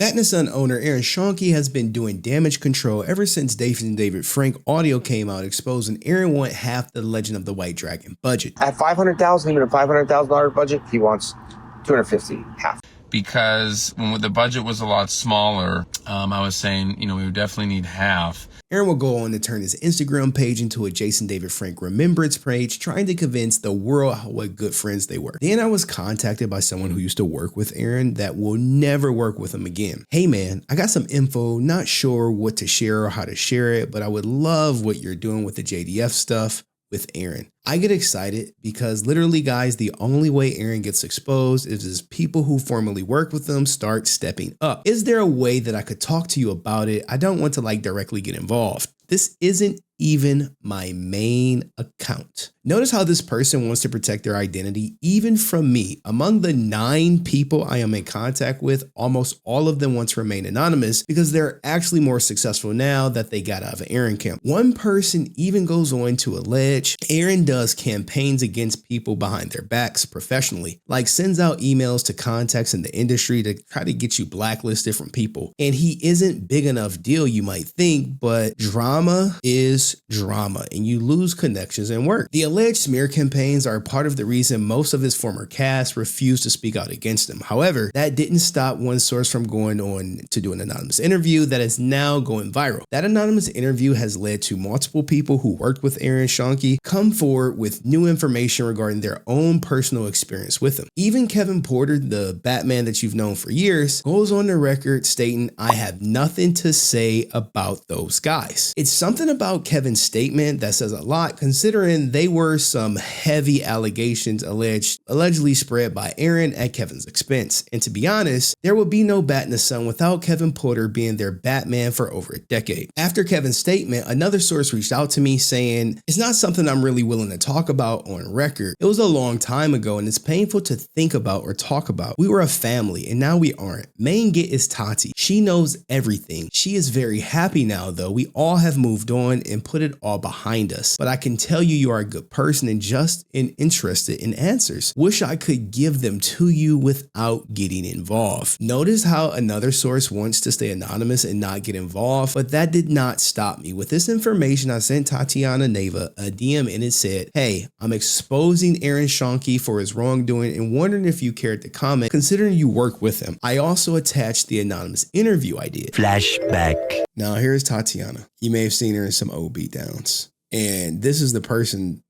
Bat & Son owner Aaron Schoenke has been doing damage control ever since David Frank audio came out exposing Aaron want half the Legend of the White Dragon budget. At $500,000, even a $500,000 budget, he wants $250,000, half. Because when the budget was a lot smaller, I was saying, we would definitely need half. Aaron will go on to turn his Instagram page into a Jason David Frank remembrance page, trying to convince the world what good friends they were. Then I was contacted by someone who used to work with Aaron that will never work with him again. Hey man, I got some info, not sure what to share or how to share it, but I would love what you're doing with the JDF stuff with Aaron. I get excited because literally guys, the only way Aaron gets exposed is people who formerly worked with him start stepping up. Is there a way that I could talk to you about it? I don't want to directly get involved. This isn't even my main account. Notice how this person wants to protect their identity even from me. Among the 9 people I am in contact with, almost all of them want to remain anonymous because they're actually more successful now that they got out of Aaron camp. One person even goes on to allege Aaron does campaigns against people behind their backs professionally, like sends out emails to contacts in the industry to try to get you blacklisted from people. And he isn't big enough deal, you might think, but drama is drama and you lose connections and work. The alleged smear campaigns are part of the reason most of his former cast refused to speak out against him. However, that didn't stop one source from going on to do an anonymous interview that is now going viral. That anonymous interview has led to multiple people who worked with Aaron Schoenke come forward with new information regarding their own personal experience with him. Even Kevin Porter, the Batman that you've known for years, goes on the record stating, "I have nothing to say about those guys." It's something about Kevin's statement that says a lot, considering they were some heavy allegations allegedly spread by Aaron at Kevin's expense. And to be honest, there would be no Bat & Son without Kevin Porter being their Batman for over a decade. After Kevin's statement, another source reached out to me saying, "It's not something I'm really willing to talk about on record. It was a long time ago and it's painful to think about or talk about. We were a family and now we aren't. Main get is Tati. She knows everything. She is very happy now though. We all have moved on and put it all behind us. But I can tell you are a good person and just interested in answers. Wish I could give them to you without getting involved." Notice how another source wants to stay anonymous and not get involved, but that did not stop me. With this information, I sent Tatiana Neva a DM and it said, "Hey, I'm exposing Aaron Schoenke for his wrongdoing and wondering if you cared to comment considering you work with him." I also attached the anonymous interview I did. Flashback. Now here's Tatiana. You may have seen her in some old beatdowns. And this is the person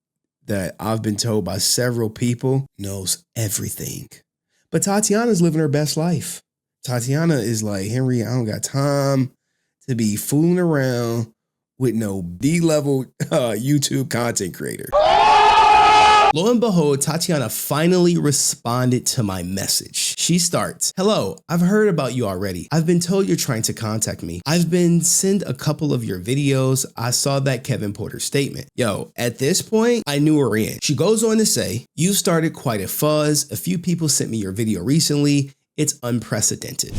that I've been told by several people knows everything. But Tatiana's living her best life. Tatiana is like, "Henry, I don't got time to be fooling around with no B-level YouTube content creator." Lo and behold, Tatiana finally responded to my message. She starts, "Hello, I've heard about you already. I've been told you're trying to contact me. I've been sent a couple of your videos. I saw that Kevin Porter statement." Yo, at this point, I knew her in. She goes on to say, "You started quite a fuzz. A few people sent me your video recently. It's unprecedented."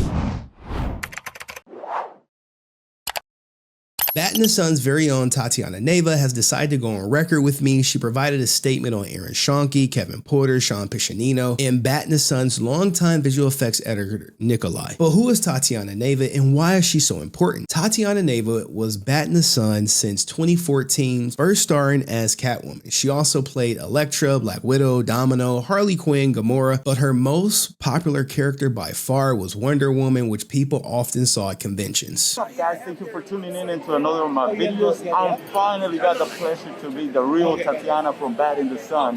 Bat & Son's very own Tatiana Neva has decided to go on record with me. She provided a statement on Aaron Schoenke, Kevin Porter, Sean Piccinino, and Bat & Son's longtime visual effects editor, Nikolai. But who is Tatiana Neva and why is she so important? Tatiana Neva was Bat & Son since 2014, first starring as Catwoman. She also played Elektra, Black Widow, Domino, Harley Quinn, Gamora, but her most popular character by far was Wonder Woman, which people often saw at conventions. What's up guys, thank you for tuning in into another of my videos. I finally got the pleasure to be the real Tatiana from Bat & Son.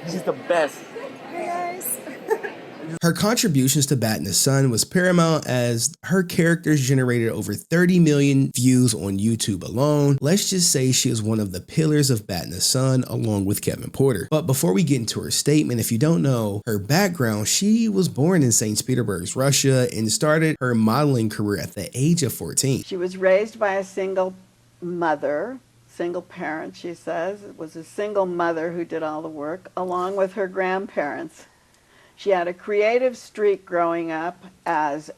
She's the best. Hey guys. Her contributions to Bat & Son was paramount as her characters generated over 30 million views on YouTube alone. Let's just say she is one of the pillars of Bat & Son along with Kevin Porter. But before we get into her statement, if you don't know her background, she was born in St. Petersburg, Russia, and started her modeling career at the age of 14. She was raised by a single mother, single parent, she says. It was a single mother who did all the work, along with her grandparents. She had a creative streak growing up as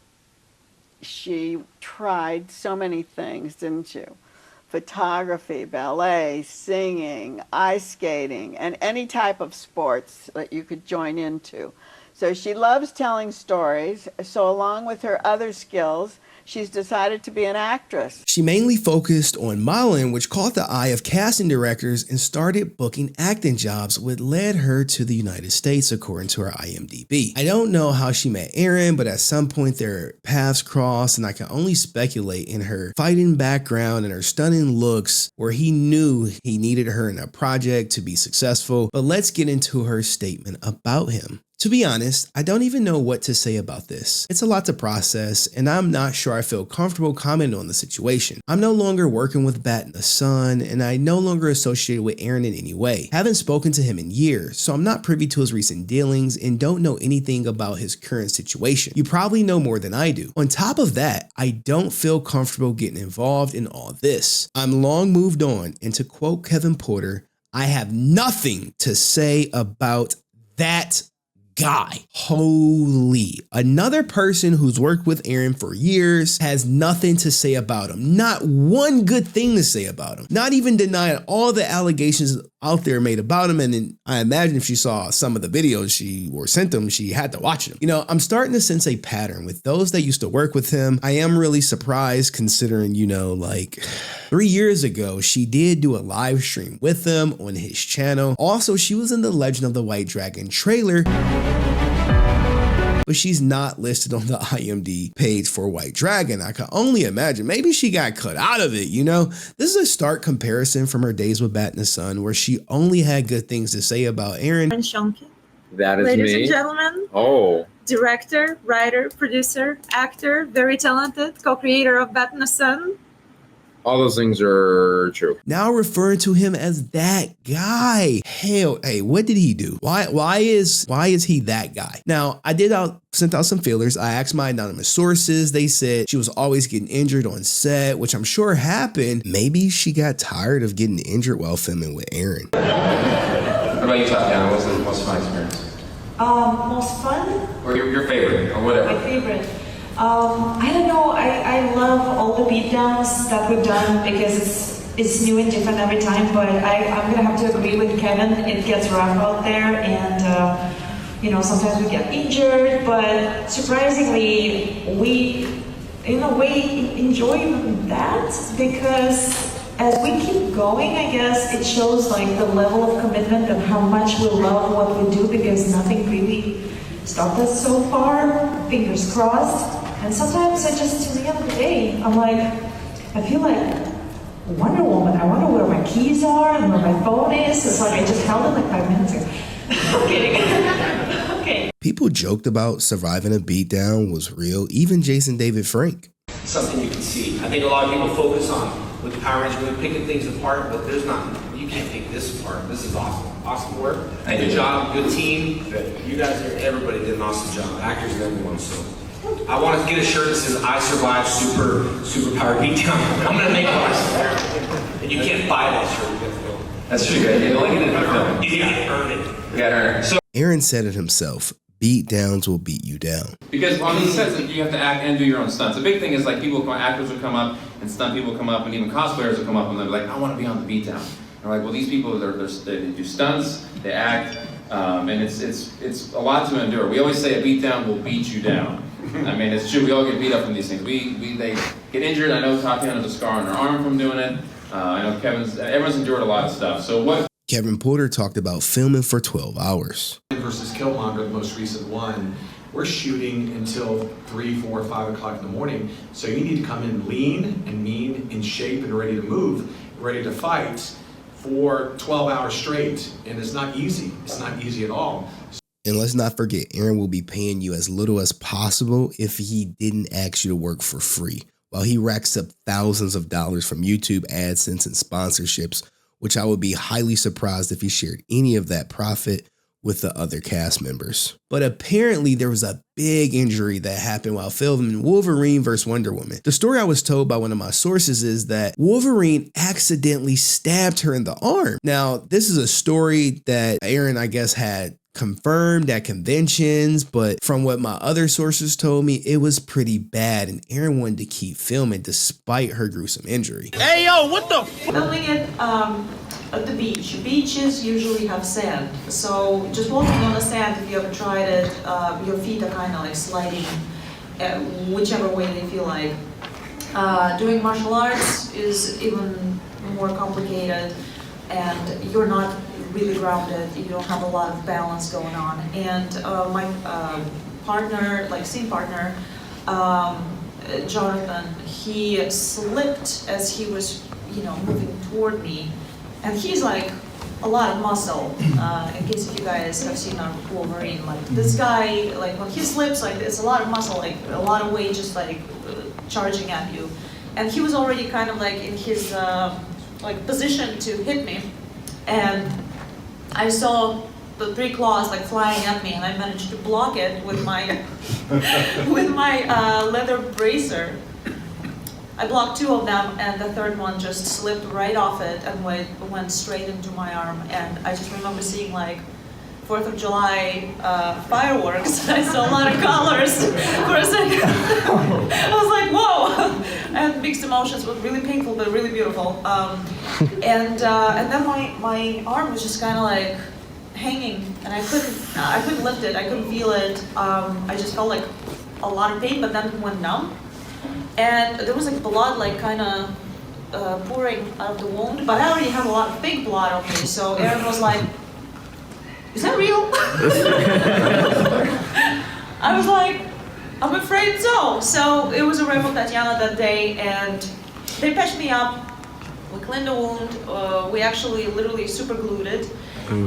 she tried so many things, didn't you? Photography, ballet, singing, ice skating, and any type of sports that you could join into. So she loves telling stories. So along with her other skills, she's decided to be an actress. She mainly focused on modeling, which caught the eye of casting directors and started booking acting jobs, which led her to the United States, according to her IMDb. I don't know how she met Aaron, but at some point their paths crossed, and I can only speculate in her fighting background and her stunning looks where he knew he needed her in a project to be successful. But let's get into her statement about him. To be honest, I don't even know what to say about this. It's a lot to process, and I'm not sure I feel comfortable commenting on the situation. I'm no longer working with Bat in the Sun, and I no longer associated with Aaron in any way. Haven't spoken to him in years, so I'm not privy to his recent dealings and don't know anything about his current situation. You probably know more than I do. On top of that, I don't feel comfortable getting involved in all this. I'm long moved on, and to quote Kevin Porter, I have nothing to say about that guy. Holy. Another person who's worked with Aaron for years has nothing to say about him. Not one good thing to say about him. Not even denying all the allegations out there made about him. And then I imagine if she saw some of the videos she were sent them, she had to watch them. You know, I'm starting to sense a pattern with those that used to work with him. I am really surprised considering, you know, like 3 years ago, she did do a live stream with him on his channel. Also, she was in the Legend of the White Dragon trailer, but she's not listed on the IMDb page for White Dragon. I can only imagine maybe she got cut out of it, you know? This is a stark comparison from her days with Bat in the Sun, where she only had good things to say about Aaron. And Schoenke. That is Ladies me. and gentlemen, Oh, director, writer, producer, actor, very talented, co-creator of Bat in the Sun. all those things are true. Now referring to him as that guy. Hell, hey, what did he do? Why is he that guy? Now, I sent out some feelers. I asked my anonymous sources. They said she was always getting injured on set, which I'm sure happened. Maybe she got tired of getting injured while filming with Aaron. What about you, Tatiana? What's the most fun experience? Most fun? Or your favorite, or whatever. My favorite. I don't know. I love all the beatdowns that we've done because it's new and different every time. But I'm gonna have to agree with Kevin. It gets rough out there, and you know, sometimes we get injured. But surprisingly, we, in a way, enjoy that because as we keep going, I guess it shows like the level of commitment and how much we love what we do, because nothing really stopped us so far. Fingers crossed. And sometimes I just, to the end of the day, I'm like, I feel like Wonder Woman. I wonder where my keys are and where my phone is. It's like I just held it like 5 minutes ago. I'm kidding. Okay. People joked about surviving a beatdown was real. Even Jason David Frank. Something you can see. I think a lot of people focus on with Power Rangers, we're picking things apart, but there's not, you can't take this apart. This is awesome. Awesome work. Good job, good team. You guys are, everybody did an awesome job. Actors and everyone, so. I want to get a shirt that says, I survived super powered beatdown. I'm going to make one. And you can't buy that shirt. That's true, guys. You only get it in film. You gotta earn it. You gotta earn it. So, Aaron said it himself. Beat downs will beat you down. Because on these sets, you have to act and do your own stunts. The big thing is like actors will come up, and stunt people come up, and even cosplayers will come up, and they're like, I want to be on the beatdown. And we're like, well, these people, they do stunts, they act, and it's a lot to endure. We always say a beatdown will beat you down. I mean, it's true. We all get beat up from these things. They get injured. I know Tatiana has a scar on her arm from doing it. I know everyone's endured a lot of stuff. So what? Kevin Porter talked about filming for 12 hours. Versus Killmonger, the most recent one, we're shooting until 3, 4, 5 o'clock in the morning. So you need to come in lean and mean, in shape and ready to move, ready to fight for 12 hours straight. And it's not easy. It's not easy at all. And let's not forget, Aaron will be paying you as little as possible if he didn't ask you to work for free, while he racks up thousands of dollars from YouTube, AdSense, and sponsorships, which I would be highly surprised if he shared any of that profit with the other cast members. But apparently there was a big injury that happened while filming Wolverine vs. Wonder Woman. The story I was told by one of my sources is that Wolverine accidentally stabbed her in the arm. Now, this is a story that Aaron, I guess, had confirmed at conventions, but from what my other sources told me, it was pretty bad, and Erin wanted to keep filming despite her gruesome injury. Hey, yo, what the? Filming it at the beach. Beaches usually have sand, so just walking on the sand, if you ever tried it, your feet are kind of like sliding whichever way they feel like. Doing martial arts is even more complicated, and you're not really grounded. You don't have a lot of balance going on. And my partner, like scene partner, Jonathan, he slipped as he was, moving toward me, and he's like a lot of muscle. In case if you guys have seen Wolverine, like this guy, like when he slips, like it's a lot of muscle, like a lot of weight, just like charging at you. And he was already kind of like in his like position to hit me, and I saw the 3 claws like flying at me, and I managed to block it with my with my leather bracer. I blocked 2 of them, and the 3rd one just slipped right off it and went straight into my arm. And I just remember seeing like 4th of July fireworks. I saw a lot of colors for a second. I was like, whoa! I had mixed emotions. It was really painful, but really beautiful. And then my arm was just kind of like hanging, and I couldn't lift it. I couldn't feel it. I just felt like a lot of pain, but then it went numb. And there was like blood, like kind of pouring out of the wound. But I already had a lot of fake blood on me, so Erin was like, "Is that real?" I was like, "I'm afraid so." So it was a wrap of Tatiana that day, and they patched me up. We cleaned the wound. We actually literally super glued it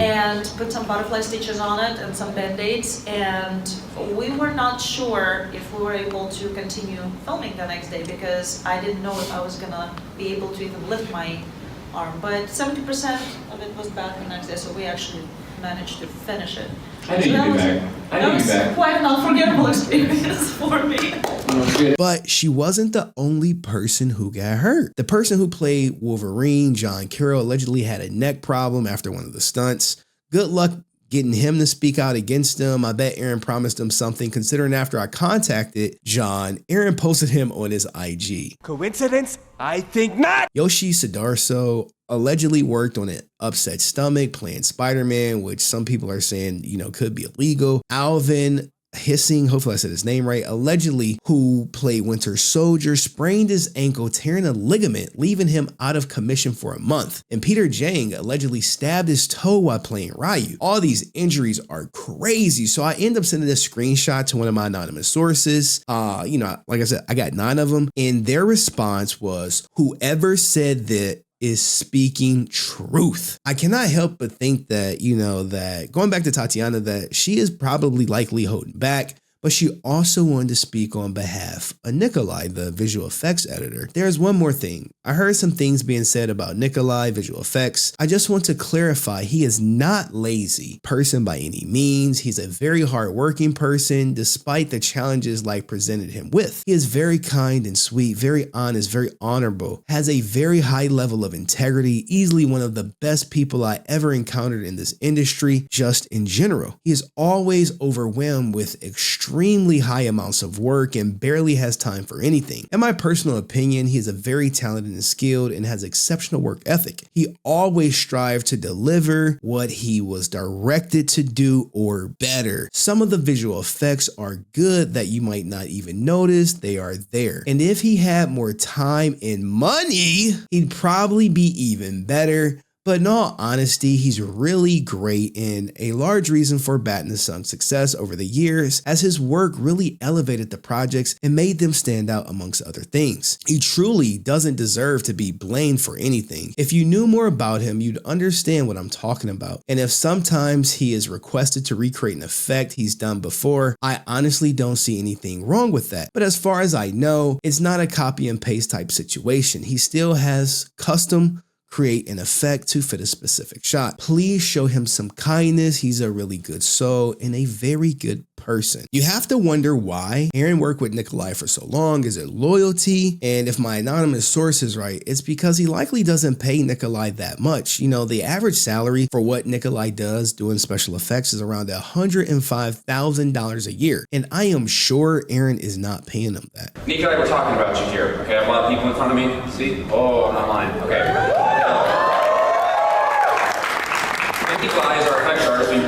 and put some butterfly stitches on it and some band-aids. And we were not sure if we were able to continue filming the next day, because I didn't know if I was gonna be able to even lift my arm. But 70% of it was back the next day, so we actually managed to finish it. I knew you'd be back. That was quite an unforgettable experience for me. But she wasn't the only person who got hurt. The person who played Wolverine, John Carroll, allegedly had a neck problem after one of the stunts. Good luck getting him to speak out against him. I bet Erin promised him something, considering after I contacted John, Erin posted him on his IG. Coincidence? I think not. Yoshi Sudarso allegedly worked on an upset stomach playing Spider-Man, which some people are saying, could be illegal. Alvin Hissing, hopefully I said his name right, allegedly, who played Winter Soldier, sprained his ankle, tearing a ligament, leaving him out of commission for a month. And Peter Jang allegedly stabbed his toe while playing Ryu. All these injuries are crazy. So I end up sending this screenshot to one of my anonymous sources. Like I said, I got 9 of them. And their response was, whoever said that is speaking truth. I cannot help but think that, that going back to Tatiana, that she is probably likely holding back, but she also wanted to speak on behalf of Nikolai, the visual effects editor. There's one more thing. I heard some things being said about Nikolai, visual effects. I just want to clarify, he is not lazy person by any means. He's a very hardworking person, despite the challenges life presented him with. He is very kind and sweet, very honest, very honorable, has a very high level of integrity, easily one of the best people I ever encountered in this industry, just in general. He is always overwhelmed with extremely high amounts of work and barely has time for anything. In my personal opinion, he is a very talented and skilled and has exceptional work ethic. He always strived to deliver what he was directed to do or better. Some of the visual effects are good that you might not even notice they are there. And if he had more time and money, he'd probably be even better. But in all honesty, he's really great, and a large reason for Bat in the Sun's success over the years, as his work really elevated the projects and made them stand out amongst other things. He truly doesn't deserve to be blamed for anything. If you knew more about him, you'd understand what I'm talking about. And if sometimes he is requested to recreate an effect he's done before, I honestly don't see anything wrong with that. But as far as I know, it's not a copy and paste type situation. He still has custom create an effect to fit a specific shot. Please show him some kindness. He's a really good soul and a very good person. You have to wonder why Aaron worked with Nikolai for so long. Is it loyalty? And if my anonymous source is right, it's because he likely doesn't pay Nikolai that much. You know, the average salary for what Nikolai does doing special effects is around $105,000 a year. And I am sure Aaron is not paying him that. Nikolai, we're talking about you here. Okay, I have a lot of people in front of me. See? Oh, I'm not lying. Okay. Nikolai is our effects artist. We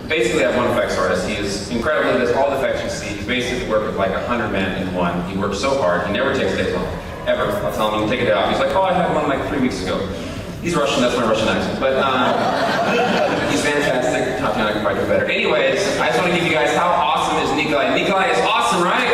basically have one effects artist. He is incredible. He does all the effects you see. He's basically worked with like 100 men in one. He works so hard. He never takes days off. Ever. I'll tell him, take a day off. He's like, oh, I had one like 3 weeks ago. He's Russian. That's my Russian accent. But he's fantastic. Tatiana can probably do better. Anyways, I just want to give you guys how awesome is Nikolai. Nikolai is awesome, right?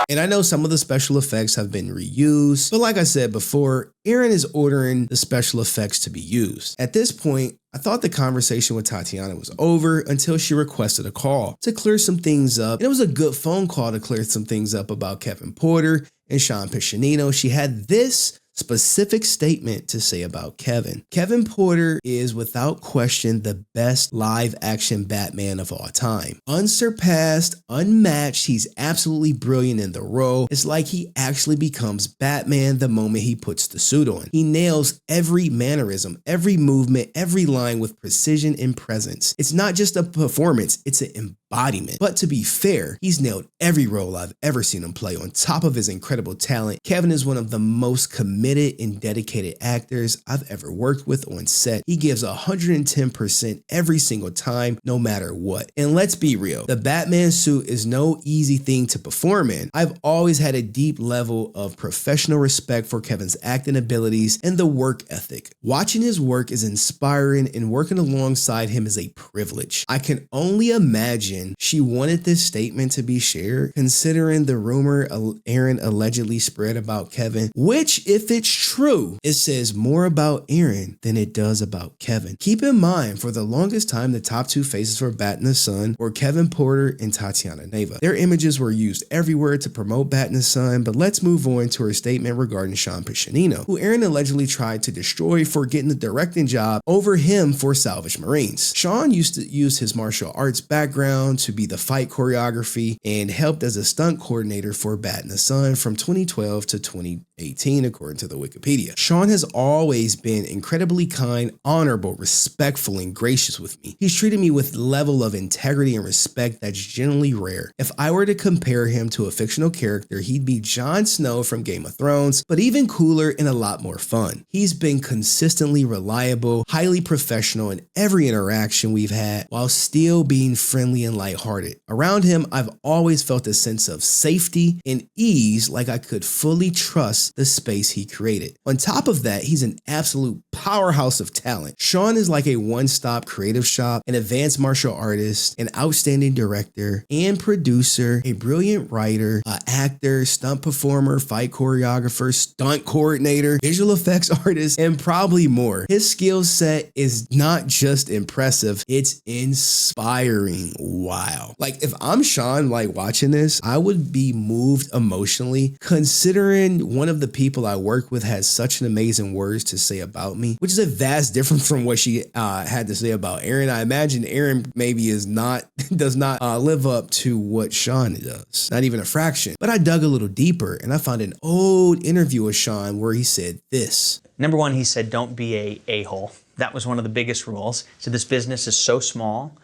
And I know some of the special effects have been reused, but like I said before, Aaron is ordering the special effects to be used. At this point, I thought the conversation with Tatiana was over until she requested a call to clear some things up. And it was a good phone call to clear some things up about Kevin Porter and Sean Piccinino. She had this specific statement to say about Kevin. Kevin Porter is without question the best live action Batman of all time. Unsurpassed, unmatched, he's absolutely brilliant in the role. It's like he actually becomes Batman the moment he puts the suit on. He nails every mannerism, every movement, every line with precision and presence. It's not just a performance, it's an embodiment. But to be fair, he's nailed every role I've ever seen him play. On top of his incredible talent, Kevin is one of the most committed and dedicated actors I've ever worked with on set. He gives 110% every single time, no matter what. And let's be real, the Batman suit is no easy thing to perform in. I've always had a deep level of professional respect for Kevin's acting abilities and the work ethic. Watching his work is inspiring, and working alongside him is a privilege. I can only imagine she wanted this statement to be shared, considering the rumor Aaron allegedly spread about Kevin, which, if it's true, it says more about Aaron than it does about Kevin. Keep in mind, for the longest time, the top two faces for Bat in the Sun were Kevin Porter and Tatiana Neva. Their images were used everywhere to promote Bat in the Sun, but let's move on to her statement regarding Sean Piccinino, who Aaron allegedly tried to destroy for getting the directing job over him for Salvage Marines. Sean used to use his martial arts background to be the fight choreography and helped as a stunt coordinator for Bat in the Sun from 2012 to 2018, according to the Wikipedia. Sean has always been incredibly kind, honorable, respectful, and gracious with me. He's treated me with a level of integrity and respect that's generally rare. If I were to compare him to a fictional character, he'd be Jon Snow from Game of Thrones, but even cooler and a lot more fun. He's been consistently reliable, highly professional in every interaction we've had, while still being friendly and lighthearted. Around him, I've always felt a sense of safety and ease, like I could fully trust the space he created. On top of that, he's an absolute powerhouse of talent. Sean is like a one-stop creative shop, an advanced martial artist, an outstanding director and producer, a brilliant writer, actor, stunt performer, fight choreographer, stunt coordinator, visual effects artist, and probably more. His skill set is not just impressive, it's inspiring. Wow. Like, if I'm Sean, like, watching this, I would be moved emotionally, considering one of the people I work with has such an amazing words to say about me, which is a vast difference from what she had to say about Aaron. I imagine Aaron maybe does not live up to what Sean does, not even a fraction. But I dug a little deeper and I found an old interview with Sean where he said this. Number one, he said, don't be a a-hole. That was one of the biggest rules. So this business is so small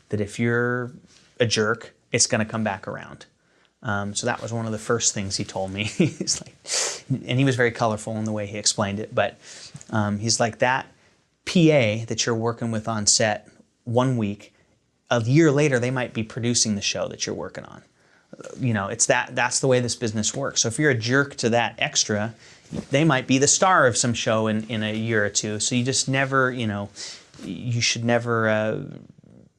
that if you're a jerk, it's going to come back around. So that was one of the first things he told me. He's like, and he was very colorful in the way he explained it, but he's like, that PA that you're working with on set 1 week, a year later, they might be producing the show that you're working on. You know, that's the way this business works. So if you're a jerk to that extra, they might be the star of some show in a year or two. So you just never, you should never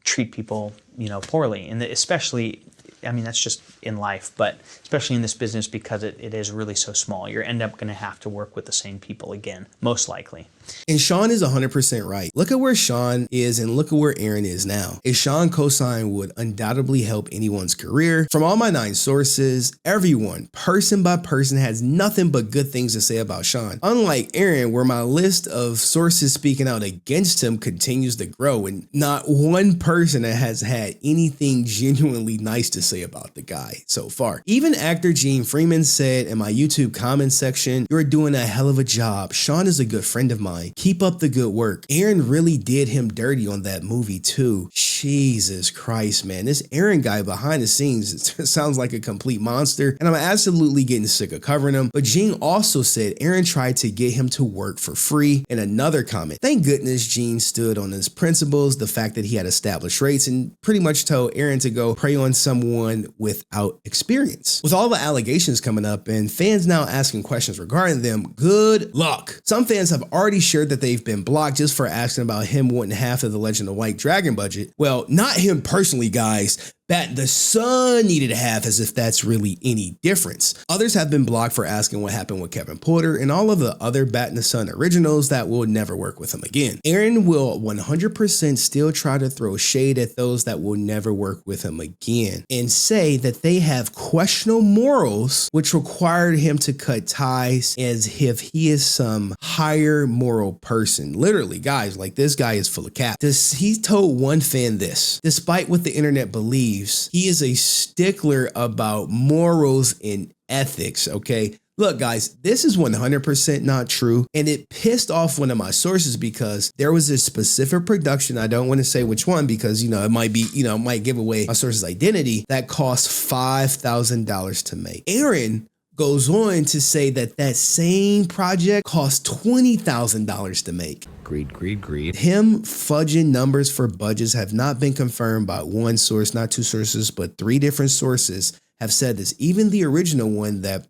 treat people, poorly. And especially I mean, that's just in life, but especially in this business because it is really so small. You're end up going to have to work with the same people again, most likely. And Sean is 100% right. Look at where Sean is and look at where Aaron is now. A Sean cosign would undoubtedly help anyone's career. From all my 9 sources, everyone, person by person, has nothing but good things to say about Sean. Unlike Aaron, where my list of sources speaking out against him continues to grow and not one person has had anything genuinely nice to say about the guy so far. Even actor Gene Freeman said in my YouTube comment section, "You're doing a hell of a job. Sean is a good friend of mine. Keep up the good work." Aaron really did him dirty on that movie too. Jesus Christ, man. This Aaron guy behind the scenes sounds like a complete monster, and I'm absolutely getting sick of covering him. But Gene also said Aaron tried to get him to work for free in another comment. Thank goodness Gene stood on his principles, the fact that he had established rates, and pretty much told Aaron to go prey on someone without experience. With all the allegations coming up and fans now asking questions regarding them, good luck. Some fans have already shared that they've been blocked just for asking about him wanting half of the Legend of White Dragon budget. Well, not him personally, guys. Bat the Sun needed half, as if that's really any difference. Others have been blocked for asking what happened with Kevin Porter and all of the other Bat the Sun originals that will never work with him again. Aaron will 100% still try to throw shade at those that will never work with him again and say that they have questionable morals, which required him to cut ties as if he is some higher moral person. Literally, guys, like this guy is full of cap. He told one fan this: despite what the internet believes, he is a stickler about morals and ethics, okay? Look, guys, this is 100% not true, and it pissed off one of my sources because there was a specific production, I don't want to say which one because, it might be, it might give away my source's identity, that cost $5,000 to make. Aaron goes on to say that that same project cost $20,000 to make. Greed. Him fudging numbers for budgets have not been confirmed by one source, not 2 sources, but 3 different sources have said this. Even the original one that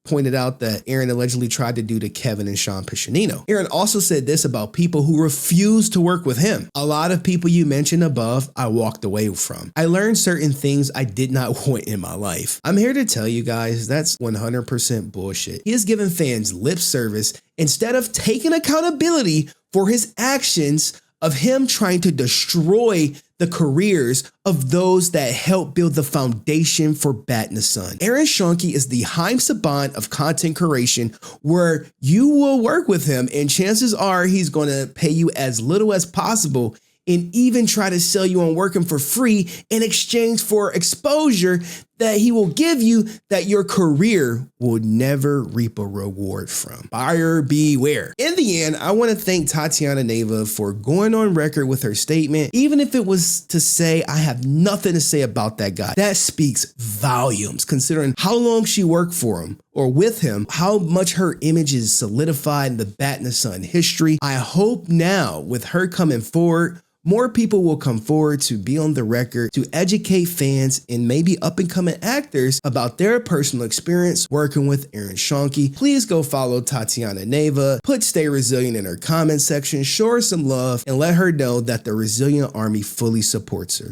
pointed out that Aaron allegedly tried to do to Kevin and Sean Piccinino. Aaron also said this about people who refused to work with him. A lot of people you mentioned above, I walked away from. I learned certain things I did not want in my life. I'm here to tell you guys that's 100% bullshit. He has given fans lip service instead of taking accountability for his actions of him trying to destroy the careers of those that helped build the foundation for Bat the Sun. Aaron Schoenke is the Haim Saban of content creation, where you will work with him and chances are he's going to pay you as little as possible and even try to sell you on working for free in exchange for exposure that he will give you that your career will never reap a reward from. Buyer beware. In the end, I want to thank Tatiana Neva for going on record with her statement, even if it was to say I have nothing to say about that guy. That speaks volumes considering how long she worked for him or with him, how much her image is solidified in the Bat the Sun history. I hope now with her coming forward, more people will come forward to be on the record to educate fans and maybe up and coming actors about their personal experience working with Aaron Schoenke. Please go follow Tatiana Neva, put Stay Resilient in her comment section, show her some love, and let her know that the Resilient Army fully supports her.